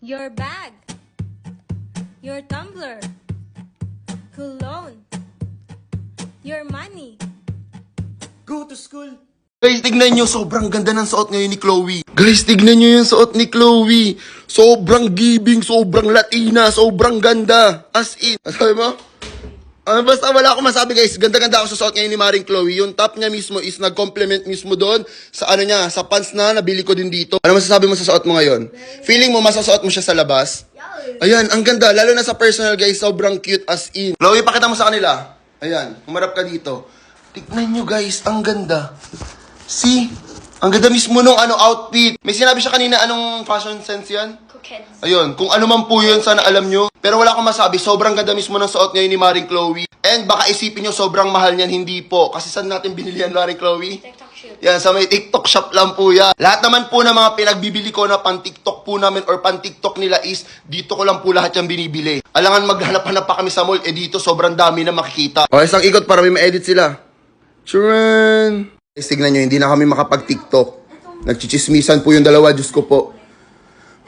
Your bag, your tumbler, cologne, your money. Go to school. Guys, tignan nyo, sobrang ganda ng suot ngayon ni Chloe. Guys, tignan nyo yung suot ni Chloe. Sobrang giving, sobrang Latina, sobrang ganda. As in, sabi mo? Basta wala akong masabi guys, ganda-ganda ako sa suot ngayon ni Maring Chloe. Yung top niya mismo is nag-complement mismo doon sa ano niya, sa pants na nabili ko din dito. Ano masasabi mo sa suot mo ngayon? Feeling mo masasuot mo siya sa labas? Ayan, ang ganda. Lalo na sa personal guys, sobrang cute as in. Chloe, pakita mo sa kanila. Ayan, humarap ka dito. Tignan nyo guys, ang ganda. See? Ang ganda mismo nung outfit. May sinabi siya kanina, anong fashion sense yan? Cookheads. Ayun, kung ano man po yun, sana alam nyo. Pero wala akong masabi, sobrang ganda mismo ng suot ngayon ni Maring Chloe. And baka isipin nyo, sobrang mahal niyan, hindi po. Kasi saan natin binili yan, Maring Chloe? TikTok shop. Yan, sa may TikTok shop lang po yan. Lahat naman po ng mga pinagbibili ko na pan-TikTok po namin or pan-TikTok nila is, dito ko lang po lahat yung binibili. Alangan maghanap-hanap pa kami sa mall, dito sobrang dami na makikita. O, isang ikot para may ma-edit sila. Churan! Guys, tignan nyo, hindi na kami makapag-TikTok. Nagchichismisan po yung dalawa, Diyos ko po.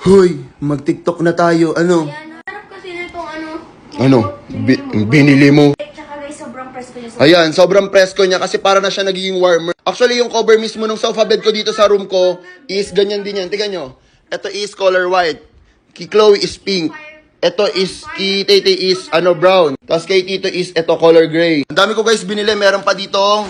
Hoy, mag-TikTok na tayo. Ano? Harap kasi nitong Ano? Binili mo. Tsaka guys, sobrang presko niya. Ayan, sobrang presko niya kasi para na siya nagiging warmer. Actually, yung cover mismo ng sofa bed ko dito sa room ko is ganyan din yan. Tignan nyo. Ito is color white. Kay Chloe is pink. Ito is, kay Tete is brown. Tapos kay Tito is ito color gray. Ang dami ko guys binili. Meron pa ditong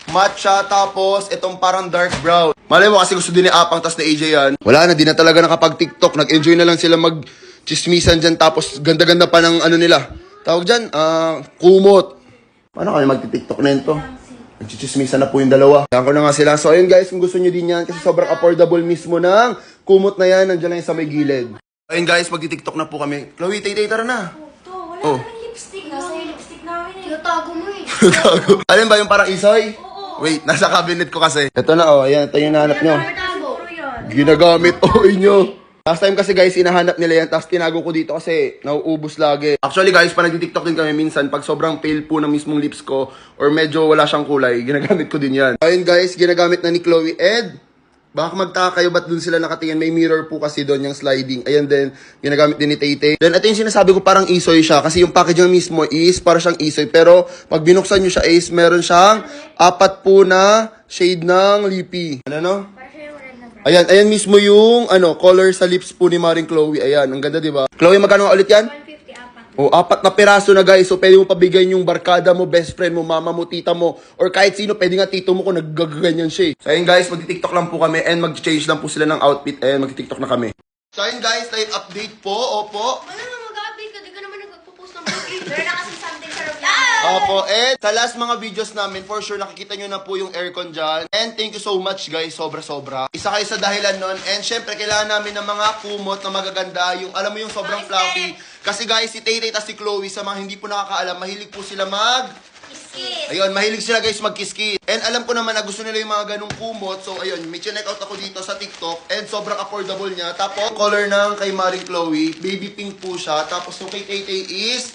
matcha, tapos itong parang dark brown. Malay mo kasi gusto din ni Apang tas ni AJ yan. Wala na, di na talaga nakapag-TikTok. Nag-enjoy na lang sila mag-chismisan dyan. Tapos ganda-ganda pa ng nila. Tawag dyan, kumot. Paano kami mag-TikTok na ito? Nag-chismisan na po yung dalawa. Kaya ko na nga sila. So ayun guys, kung gusto nyo din yan, kasi sobrang affordable mismo ng kumot na yan. Nandiyan lang yung sa may gilid. Ayun guys, mag-TikTok na po kami. Chloe, tay-tay, tara na. Ito, wala Oh. kaming lipstick. Nasa yung lipstick namin eh. Tinatago mo eh. Alin ba yung parang isoy? Wait, nasa cabinet ko kasi. Ito na ayan, ito yung nahanap nyo. Tinatago. Ginagamit, inyo. Last time kasi guys, hinahanap nila yan, tapos tinago ko dito kasi nauubos lagi. Actually guys, pa nag-TikTok din kami minsan, pag sobrang pale po ng mismong lips ko, or medyo wala siyang kulay, ginagamit ko din yan. Ayun guys, ginagamit na ni Chloe. Ed, baka magtaka kayo ba't dun sila nakatingin, may mirror po kasi doon yung sliding. Ayan din, ginagamit din ni Tete. Then ito yung sinasabi ko, parang isoy siya, kasi yung package niya mismo is para siyang isoy. Pero pag binuksan nyo siya is, meron siyang 4 po na shade ng lippy. Ano no? Ayan mismo yung color sa lips po ni Maring Chloe. Ayan, ang ganda, 'di ba? Chloe, magkano ulit 'yan? 150 O, 4 na piraso na guys. So, pwede mo pabigay yung barkada mo, best friend mo, mama mo, tita mo, or kahit sino, pwede nga tito mo kung naggaganyan siya. So, ayun guys, mag-TikTok lang po kami and mag-change lang po sila ng outfit and mag-TikTok na kami. So, ayun guys, live update po. Opo. Wala na mag-update ka. Di ka naman nagpo-post ng birthday. Meron na kasi something sa room. Opo, and sa last mga videos namin, for sure nakikita nyo na po yung aircon dyan. And thank you so much guys, sobra-sobra. Isa kayo sa dahilan nun. And syempre, kailangan namin ng mga kumot na magaganda. Yung, alam mo yung sobrang fluffy. Kasi guys, si Tay-Tay at si Chloe, sa mga hindi po nakakaalam, mahilig po sila Ayun, mahilig sila guys mag-kiss-kiss. And alam ko naman na gusto nila yung mga ganong kumot. So ayun, may check out ako dito sa TikTok. And sobrang affordable niya. Tapos, color ng kay Maring Chloe, baby pink po siya. Tapos yung kay Tay-Tay is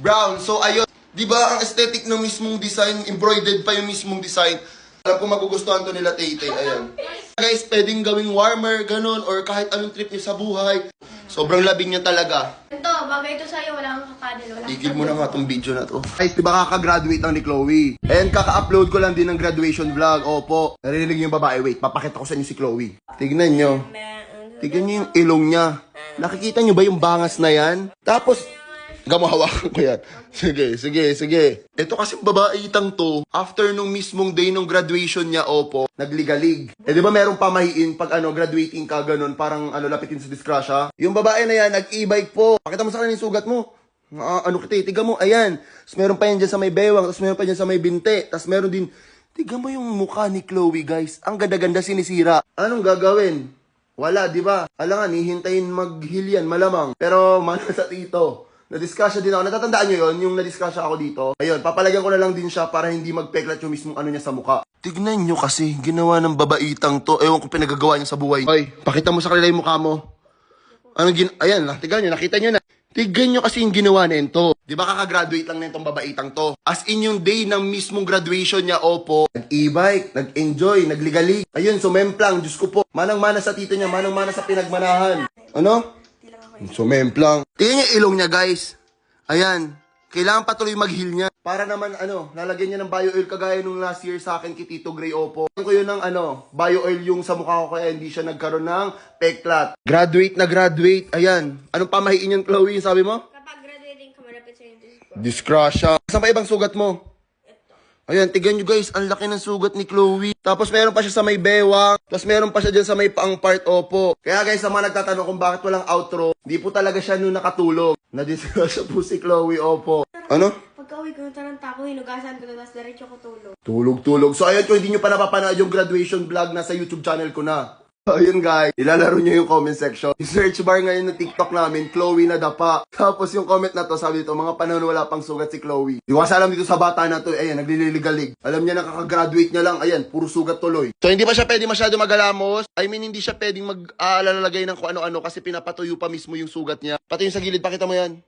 brown. So ayun. Diba, ang aesthetic ng mismong design, embroidered pa yung mismong design. Alam ko magugustuhan to nila, Tay-Tay. Ayan. Guys, pwedeng gawing warmer, ganun, or kahit anong trip niyo sa buhay. Sobrang labing niya talaga. Ito, bagay ito sa'yo. Wala kang kakadil. Wala Tigil mo na nga tong video na to. Guys, diba kaka-graduate lang ni Chloe? And kaka-upload ko lang din ng graduation vlog. Opo. Narinig niyo yung babae. Wait, papakita ko sa inyo si Chloe. Tignan nyo. Tignan nyo yung ilong niya. Nakikita nyo ba yung bangas na yan? Tapos, hawakan ko yan. Sige. Ito kasi babaitang to, after nung mismong day nung graduation niya, opo, nagligalig. Di ba merong pamahiin pag graduating ka, ganun, parang lapitin sa disgrasya? Yung babae na yan, nag-e-bike po. Pakita mo sa kanya yung sugat mo. Tiga mo, ayan. Tapos meron pa yan dyan sa may bewang, tapos meron pa dyan sa may binte, tapos meron din, tiga mo yung mukha ni Chloe, guys. Ang ganda-ganda sinisira. Anong gagawin? Wala, di ba? Alangan, hihintayin mag-heal yan, malamang. Pero, mana sa tito. Na-discussion din ako. Natatandaan nyo yun? Yung na-discussion ako dito. Ayun, papalagyan ko na lang din siya para hindi magpeklat yung mismong niya sa mukha. Tignan nyo kasi, ginawa ng babaitang to. Ewan ko pinagagawa niya sa buhay. Hoy, pakita mo sa kanila yung mukha mo. Ayan, tignan nyo, nakita nyo na. Tignan nyo kasi yung ginawa na ito. Di ba kakagraduate lang na itong babaitang to? As in yung day ng mismong graduation niya, opo. Nag-e-bike, nag-enjoy, nagligalig. Ayun, sumemplang, Diyos ko po. Manang-mana sa tito niya, manang-mana sa pinagmanahan. Ano? Sumemplang. Tingnan niyo yung ilong niya, guys. Ayan. Kailangan patuloy mag-heal niya. Para naman, lalagyan niya ng bio oil kagaya nung last year sa akin kay Tito Gray Opo. Ko yun ng, bio oil yung sa mukha ko kaya hindi siya nagkaroon ng peklat. Graduate na graduate. Ayan. Anong pamahiin yan, Chloe? Sabi mo? Kapag graduating ka, malapit sa'yo yung disco. Disgrasya. Saan pa ibang sugat mo? Ayan, tignan nyo guys, ang laki ng sugat ni Chloe. Tapos meron pa siya sa may bewang. Tapos meron pa siya dyan sa may paang part, opo. Kaya guys, sa mga nagtatanong kung bakit walang outro, di po talaga siya nung nakatulog. Nadisgrasya po si Chloe, opo. Ano? Pagka-uwi ko ng taranta ko, hinugasan ko na, tapos diretso ko tulog. Tulog. So ayun, kung hindi nyo pa napapanood yung graduation vlog, nasa YouTube channel ko na. Ayun guys, ilalaro nyo yung comment section. Yung search bar ngayon ng TikTok namin, Chloe na dapa. Tapos yung comment na to, sabi dito, mga panahon wala pang sugat si Chloe. Di ko kasi alam dito sa bata na to, ayan, naglililigalig. Alam niya nakaka-graduate niya lang, ayan, puro sugat tuloy. So hindi pa siya pwede masyado magalamos. I mean, hindi siya pwedeng mag-aalalagay ng kung ano-ano kasi pinapatuyo pa mismo yung sugat niya. Pati yung sa gilid, pakita mo yan.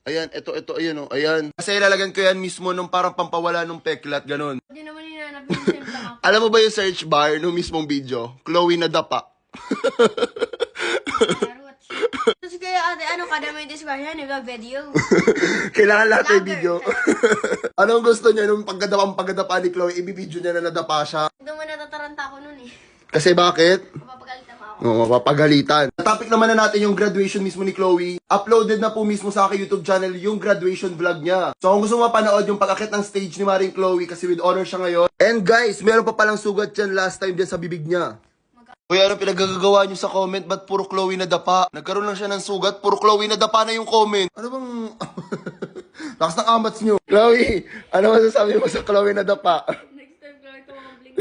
Ayan, ito, ayan o, ayan. Kasi ilalagyan ko yan mismo nung parang pampawala nung peklat, ganun. Hindi naman hinanap yung semplang ako. Alam mo ba yung search bar nung mismong video? Chloe na dapa. Tapos kaya ate, kadami yung discussion, nag-video. Kailangan lahat yung Vlogger. video. Anong gusto niya nung pagkadapa ni Chloe, ibibidyo niya na nadapa siya? Doon mo natataranta ko nun eh. Kasi bakit? Mapapagalitan mo ako. Oo, mapapagalitan. Topic naman na natin yung graduation mismo ni Chloe. Uploaded na po mismo sa aking YouTube channel yung graduation vlog niya. So kung gusto mo mapanood yung pag-akit ng stage ni Maring Chloe kasi with honor siya ngayon. And guys, meron pa palang sugat yan last time dyan sa bibig niya. Kuya, ano pinagagagawa niyo sa comment? Ba't puro Chloe na dapa? Nagkaroon lang siya ng sugat, puro Chloe na dapa na yung comment. Ano bang... Lakas ng amats niyo. Chloe, ano masasabi mo sa Chloe na dapa? Next time ko ito makablink.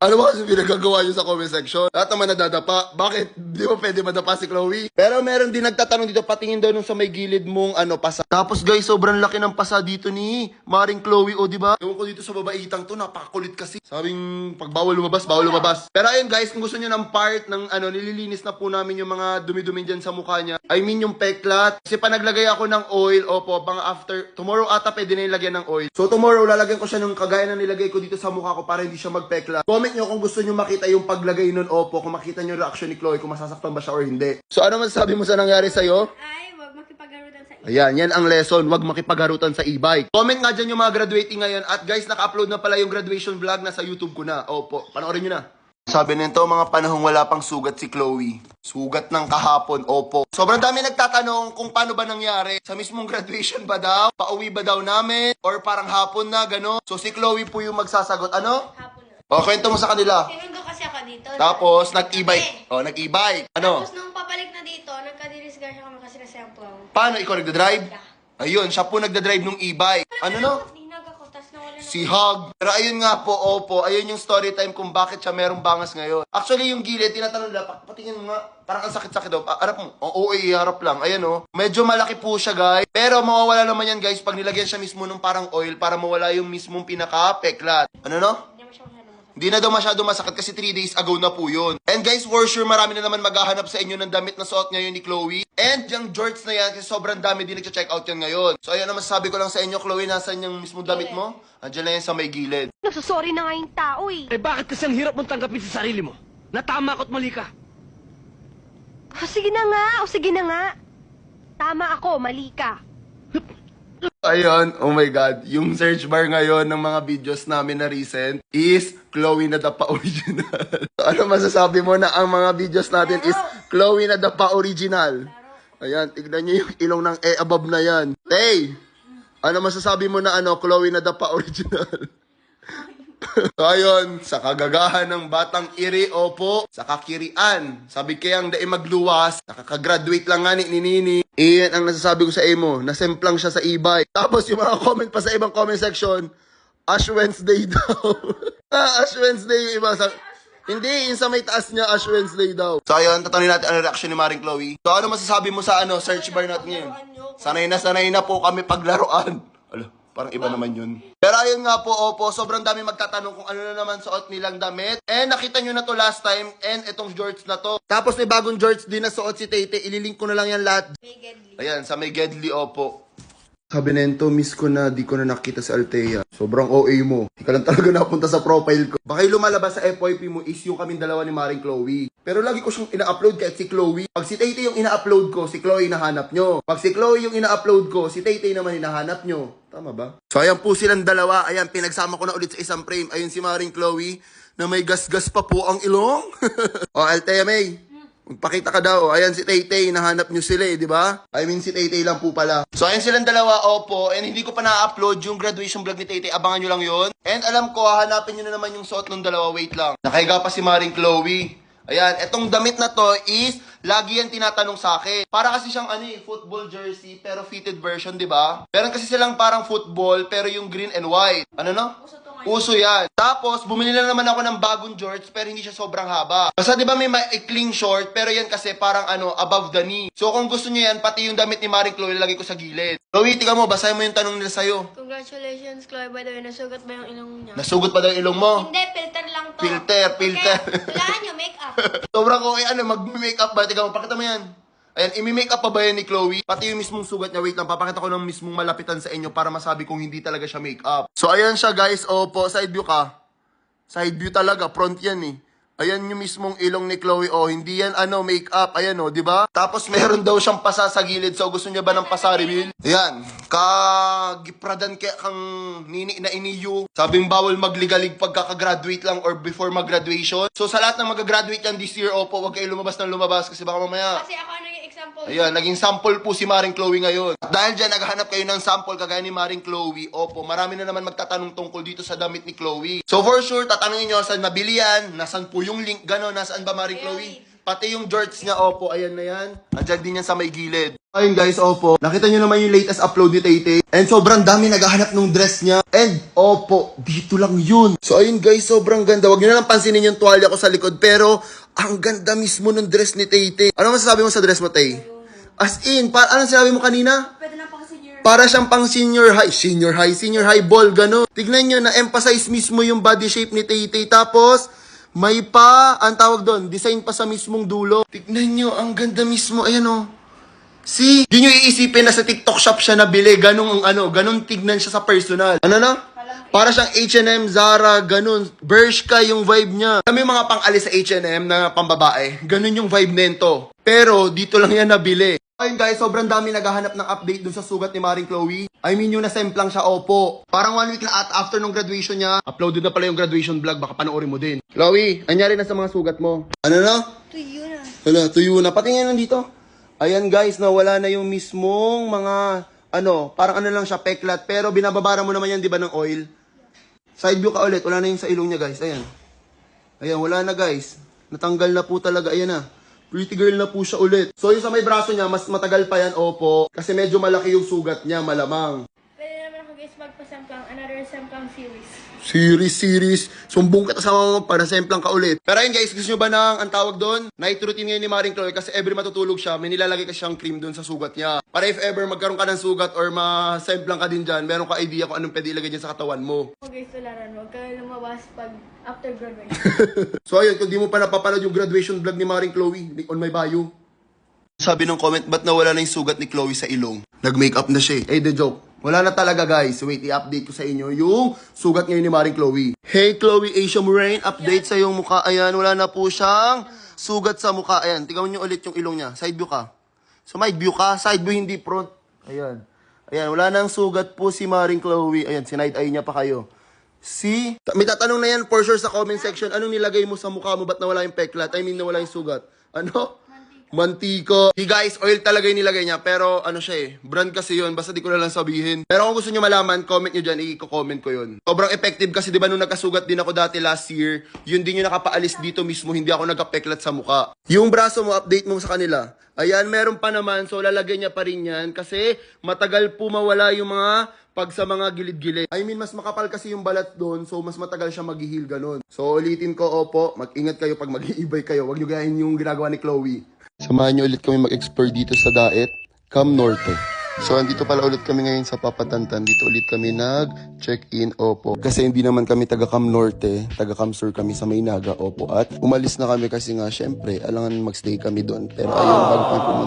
Ano ba kasi pinagagawa niyo sa comment section? Lahat naman nadadapa. Bakit? Di ba pwede madapa si Chloe? Pero meron din nagtatanong dito, patingin daw nung sa may gilid mong pasa. Tapos guys, sobrang laki ng pasa dito ni Maring Chloe, o di ba? Ewan ko dito sa babaitang to, napakakulit kasi. Sabing pag bawal lumabas, bawal lumabas. Pero ayun guys, kung gusto niyo ng part ng nililinis na po namin yung mga dumi-dumi dyan sa mukha niya. I mean yung peklat. Kasi pa naglagay ako ng oil, opo, pang after, tomorrow ata pwede na ilagyan ng oil. So tomorrow, lalagyan ko siya ng kagaya na nilagay ko dito sa mukha ko para hindi siya magpeklat. Comment nyo kung gusto nyo makita yung paglagay nun, opo, kung makita nyo reaction ni Chloe, kung masasaktan ba siya or hindi. So ano masasabi mo sa nangyari sa'yo? Ay, wag makipagharutan sa Ayan, yan ang lesson. Huwag makipagharutan sa e-bike. Comment nga dyan yung mga graduating ngayon. At guys, naka-upload na pala yung graduation vlog na sa YouTube ko na. Opo, panoorin nyo na. Sabi nito, mga panahong wala pang sugat si Chloe. Sugat ng kahapon, opo. Sobrang dami nagtatanong kung paano ba nangyari. Sa mismong graduation ba daw? Pauwi ba daw namin? Or parang hapon na, gano'n? So si Chloe po yung magsasagot. Ano? hapon na. O, kwento mo sa kanila. Sinundo kasi ako dito. Tapos, nag-e-bike. O, nag-e-bike. Ano? Tapos nung pabalik na dito, nagkadirisgasya kami kasi nasemplaw. Paano? Ikaw nagda-drive? Ayun, siya po nagda-drive nung e-bike. Ano no? Hinag ako, tapos nawala na. Si Hug. Pero ayun nga po, opo. Ayun yung story time kung bakit siya merong bangas ngayon. Actually, yung gilid, tinatanong nila, patingin mo nga, parang ang sakit-sakit daw. Harap mo. Oo, iharap lang. Ayan o. Medyo malaki po siya, guys. Pero mawawala naman yan, guys, pag nilagyan siya mismo nung parang oil para mawala yung mismong pinaka-peklat. Ano no? Hindi na daw masyado masakit kasi 3 days ago na po yun. And guys, for sure, marami na naman maghahanap sa inyo ng damit na suot ngayon ni Chloe. And yung jorts na yan, kasi sobrang dami din nagcha-check out yan ngayon. So ayun na masasabi ko lang sa inyo, Chloe, nasan yung mismo damit mo? Andiyan na yan sa may gilid. Nagsasorry na nga yung tao eh. Eh bakit kasi ang hirap mong tanggapin sa sarili mo? Natama ko't mali ka. O sige na nga, o sige na nga. Tama ako, mali ka. Ayun, oh my God. Yung search bar ngayon ng mga videos namin na recent is Chloe na Dapa Original. So, ano masasabi mo na ang mga videos natin is Chloe na Dapa Original? Ayan, tignan nyo yung ilong ng above na yan. Tay, ano masasabi mo na Chloe na Dapa Original? So ayun, sa kagagahan ng batang iri, opo, sa kakirian, sabi kayang daig magluwas, nakakagraduate lang nga ni Nini. Iyan ang nasasabi ko sa imo, nasemplang siya sa e-bike. Tapos yung mga comment pa sa ibang comment section, Ash Wednesday daw. Ash Wednesday yung iba. Hindi, yung sa may taas niya, Ash Wednesday daw. So ayun, tatanungin natin ang reaction ni Maring Chloe. So ano masasabi mo sa search bar natin ngayon? Sanay na po kami paglaruan. Alo, parang iba naman yun. Pero ayun nga po, opo, sobrang dami magtatanong kung ano na naman suot nilang damit. And nakita nyo na to last time, and itong shorts na to. Tapos may bagong shorts din na suot si Tete, ililink ko na lang yan lahat. Ayan, sa may Gedli, opo. Sabi nento, miss ko na, di ko na nakita si Althea. Sobrang OA mo. Di ka lang talaga napunta sa profile ko. Baka yung lumalabas sa FYP mo is yung kaming dalawa ni Maring Chloe. Pero lagi ko siyang ina-upload kahit si Chloe. Pag si Tay-Tay yung ina-upload ko, si Chloe hinahanap nyo. Pag si Chloe yung ina-upload ko, si Tay-Tay naman hinahanap nyo. Tama ba? So ayan po silang dalawa. Ayan, pinagsama ko na ulit sa isang frame. Ayun si Maring Chloe na may gas-gas pa po ang ilong. O, Althea May. Magpakita ka daw. Ayan si Tay-Tay, nahanap nyo sila eh, di ba? I mean si Tay-Tay lang po pala. So ayan silang dalawa, opo. And hindi ko pa na-upload yung graduation vlog ni Tay-Tay. Abangan nyo lang yon. And alam ko, hahanapin nyo na naman yung suot ng dalawa. Wait lang. Nakahiga pa si Maring Chloe. Ayan, etong damit na to is, lagi yan tinatanong sa akin. Para kasi siyang football jersey, pero fitted version, di ba? Meron kasi silang parang football, pero yung green and white. Ano no? Uso yan. Tapos, bumili na naman ako ng bagong shorts, pero hindi siya sobrang haba. Basta di ba may maikling short, pero yan kasi parang above the knee. So kung gusto niyo yan, pati yung damit ni Maring Chloe, lagay ko sa gilid. Chloe, tika mo, basahin mo yung tanong nila sa'yo. Congratulations, Chloe. By the way, nasugat ba yung ilong niya? Nasugot pa daw yung ilong mo? Hindi, filter lang to. Filter. Okay, kailangan nyo make-up. Sobrang okay, mag-makeup ba? Tika mo, pakita mo yan. Ayan, imi-makeup pa ba yan ni Chloe? Pati yung mismong sugat niya, wait lang, papakita ko ng mismong malapitan sa inyo para masabi kung hindi talaga siya makeup. So, ayan siya guys, opo, side view ka. Side view talaga, front yan eh. Ayan yung mismong ilong ni Chloe, oh, hindi yan makeup, ayan oh, di ba? Tapos meron daw siyang pasa sa gilid, so gusto niya ba ng pasa reveal? Ayan, kagipradan kaya kang nini na iniyu. Sabing bawal magligalig pagkakagraduate lang or before mag-graduation. So sa lahat ng mag-graduate yan this year, opo, wag kayo lumabas ng lumabas kasi baka mamaya. Kasi ako naging example. Ayan, naging sample po si Maring Chloe ngayon. At dahil dyan, naghahanap kayo ng sample kagaya ni Maring Chloe. Opo, marami na naman magtatanong tungkol dito sa damit ni Chloe. So for sure, tatanungin nyo saan nabili yan, nasan po yung link, gano'n, nasaan ba Maring Chloe? Pati yung shorts niya, opo, ayan na yan. Andyan din yan sa may gilid. Ayun guys, opo, nakita nyo naman yung latest upload ni Tay-Tay. And sobrang dami naghahanap ng dress niya. And opo, dito lang yun. So ayun guys, sobrang ganda. Huwag nyo na lang pansinin yung tuwalya ko sa likod. Pero, ang ganda mismo ng dress ni Tay-Tay. Ano masasabi mo sa dress mo, Tay? As in, anong sinabi mo kanina? Pwede na pang senior. Para siyang pang senior high ball, gano'n. Tignan nyo, na-emphasize mismo yung body shape ni Tay-Tay. Tapos, may ang tawag doon, design pa sa mismong dulo. Tignan nyo, ang ganda mismo, ayan o. See? Di nyo iisipin na sa TikTok shop siya nabili, ganun tignan siya sa personal. Ano na? Para siyang H&M, Zara, ganun. Bershka yung vibe niya. Kami mga pang-alis sa H&M na pambabae, ganun yung vibe nento. Pero, dito lang yan nabili. Ayun guys, sobrang dami naghahanap ng update dun sa sugat ni Maring Chloe. I mean, yung nasemplang siya, opo. Parang 1 week na after nung graduation niya, uploaded na pala yung graduation vlog, baka panoorin mo din. Chloe, anyari na sa mga sugat mo? Ano na? Tuyo na. Wala, tuyo na. Pati nga nandito. Ayan guys, nawala na yung mismong mga, parang lang siya, peklat. Pero binababara mo naman yan, di ba, ng oil? Side view ka ulit, wala na yung sa ilong niya guys, ayan. Ayan, wala na guys. Natanggal na po talaga, ayan na. Pretty girl na po siya ulit. So yung sa may braso niya, mas matagal pa yan, opo. Kasi medyo malaki yung sugat niya, malamang. Pwede naman ako guys magpasemplang another semplang series. Series. Sumbong kita sa mga para semplang ka ulit. Pero ayun guys, gusto nyo ba ang tawag doon? Night routine ngayon ni Maring Chloe kasi every matutulog siya, may nilalagay kasi siyang cream doon sa sugat niya. Para if ever magkaroon ka ng sugat or masemplang ka din dyan, meron ka idea kung anong pwede ilagay dyan sa katawan mo. Okay, tularan. Huwag ka lumabas pag after graduation. So ayun, kung di mo pa napapanood yung graduation vlog ni Maring Chloe, link on my bio. Sabi ng comment, ba't nawala na yung sugat ni Chloe sa ilong? Nag-makeup na siya eh. The joke. Wala na talaga guys. Wait, i-update ko sa inyo yung sugat ngayon ni Maring Chloe. Hey Chloe Asia Moraine, update sa yung mukha. Ayan, wala na po siyang sugat sa mukha. Ayan, tingnan nyo ulit yung ilong niya. Side view ka. So side view ka, side view hindi front. Ayan. Ayan, wala nang sugat po si Maring Chloe. Ayan, sinide eye niya pa kayo. See? May tatanong na yan for sure sa comment section. Anong nilagay mo sa mukha mo? Ba't nawala yung peklat? I mean, nawala yung sugat. Ano? Mantiko. Hey guys, oil talaga yung nilagay niya. Pero siya eh. Brand kasi yun. Basta di ko na lang sabihin. Pero kung gusto nyo malaman, comment nyo dyan. I-comment ko yun. Sobrang effective kasi di ba nung nagkasugat din ako dati last year, yun din yung nakapaalis dito mismo. Hindi ako nagkapeklat sa mukha. Yung braso mo, update mo sa kanila. Ayan, meron pa naman. So lalagay niya pa rin yan. Kasi matagal po mawala yung mga pag sa mga gilid-gilid. I mean, mas makapal kasi yung balat doon, so mas matagal siya mag-heal ganun. So ulitin ko, opo, mag-ingat kayo pag mag-iibay kayo. Huwag nyo gayahin yung ginagawa ni Chloe. Samahan nyo ulit kami mag-explore dito sa Daet, Cam Norte. So, andito pala ulit kami ngayon sa Papatantan. Dito ulit kami nag-check-in, opo. Kasi hindi naman kami taga-Cam Norte, taga-Cam Sur kami sa Maynaga, opo. At umalis na kami kasi nga, syempre, alangan magstay kami doon. Pero ayun, bago kami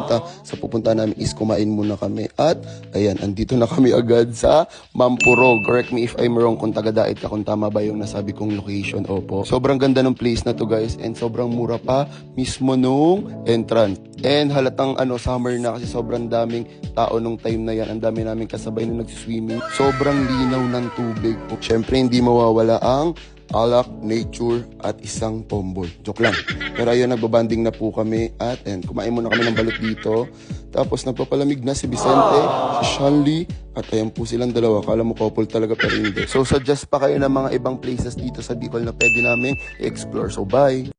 pupunta namin is kumain muna kami. At, ayan, andito na kami agad sa Mampurog. Correct me if I'm wrong kung taga-Dait ka, kung tama ba yung nasabi kong location, opo. Sobrang ganda ng place na to, guys. And sobrang mura pa mismo nung entrance. And halatang summer na kasi sobrang daming tao nung time na yan. Ang dami namin kasabay na nagsiswimming. Sobrang linaw ng tubig. Siyempre, hindi mawawala ang alak, nature, at isang tomboy. Joke lang. Pero ayun, nagbabanding na po kami. At kumain muna kami ng balot dito. Tapos nagpapalamig na si Vicente, si Shanley, at ayan po silang dalawa. Kala mo couple talaga pero hindi. So suggest pa kayo ng mga ibang places dito sa Bicol na pwede namin i-explore. So bye!